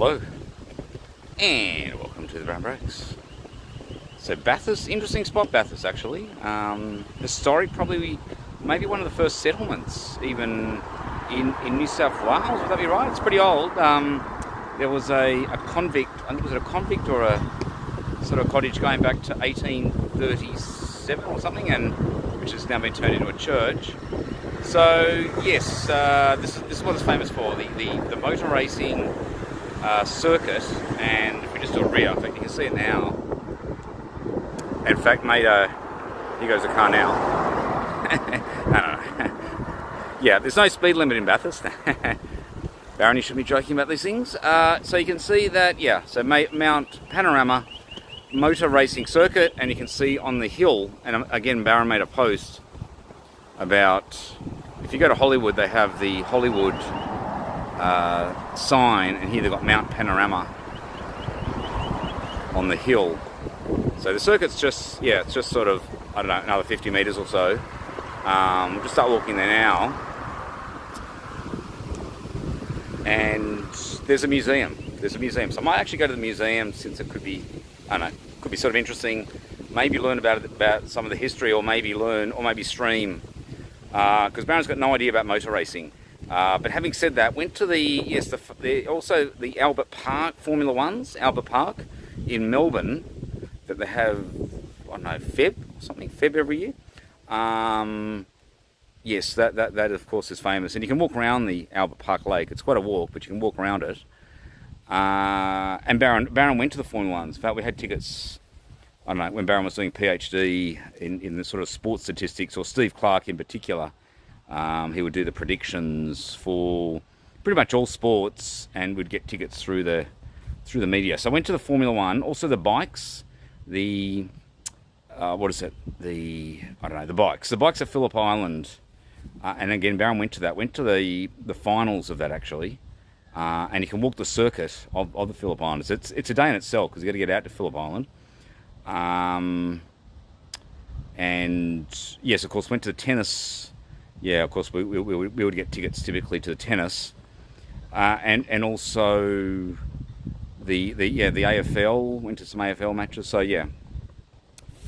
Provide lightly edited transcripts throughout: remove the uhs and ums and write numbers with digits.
Hello, and welcome to the Brown Breaks. So Bathurst, interesting spot, Bathurst actually. Historic, probably maybe one of the first settlements even in New South Wales, would that be right? It's pretty old. There was a convict, I think, was it a convict or a sort of cottage going back to 1837 or something, and which has now been turned into a church. So yes, this is what it's famous for, the motor racing circuit. And if we just do a rear, in fact you can see it now. In fact, mate, here goes the car now. No. Yeah, there's no speed limit in Bathurst. Baron, you shouldn't be joking about these things. So you can see that, yeah, so Mount Panorama motor racing circuit, and you can see on the hill, and again Baron made a post about, if you go to Hollywood, they have the Hollywood sign, and here they've got Mount Panorama on the hill. So the circuit's just, yeah, it's just sort of, I don't know, another 50 metres or so. We'll just start walking there now. And there's a museum. So I might actually go to the museum, since it could be, I don't know, could be sort of interesting. Maybe learn about some of the history, or maybe stream. Because Baron's got no idea about motor racing. But having said that, went to also the Albert Park Formula Ones, Albert Park in Melbourne, that they have, I don't know, Feb every year. Yes, that of course is famous, and you can walk around the Albert Park Lake. It's quite a walk, but you can walk around it. And Baron went to the Formula Ones. In fact, we had tickets, I don't know, when Baron was doing PhD in the sort of sports statistics, or Steve Clark in particular. He would do the predictions for pretty much all sports, and would get tickets through the media. So I went to the Formula One, also the bikes, the bikes. The bikes at Phillip Island, and again Baron went to the finals of that actually, and you can walk the circuit of the Phillip Islands. It's a day in itself, because you got to get out to Phillip Island. And yes, of course, went to the tennis. Yeah, of course, we would get tickets typically to the tennis, and also the AFL, went to some AFL matches. So yeah,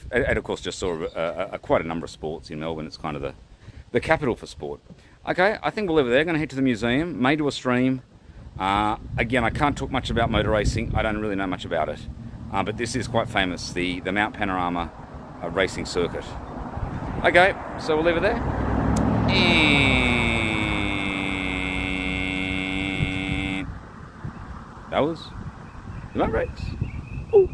and of course just saw quite a number of sports in Melbourne. It's kind of the capital for sport. Okay, I think we'll leave it there. Going to head to the museum, may do a stream. Again, I can't talk much about motor racing. I don't really know much about it, but this is quite famous, the Mount Panorama racing circuit. Okay, so we'll leave it there. And that was the Brown Breaks. Ooh.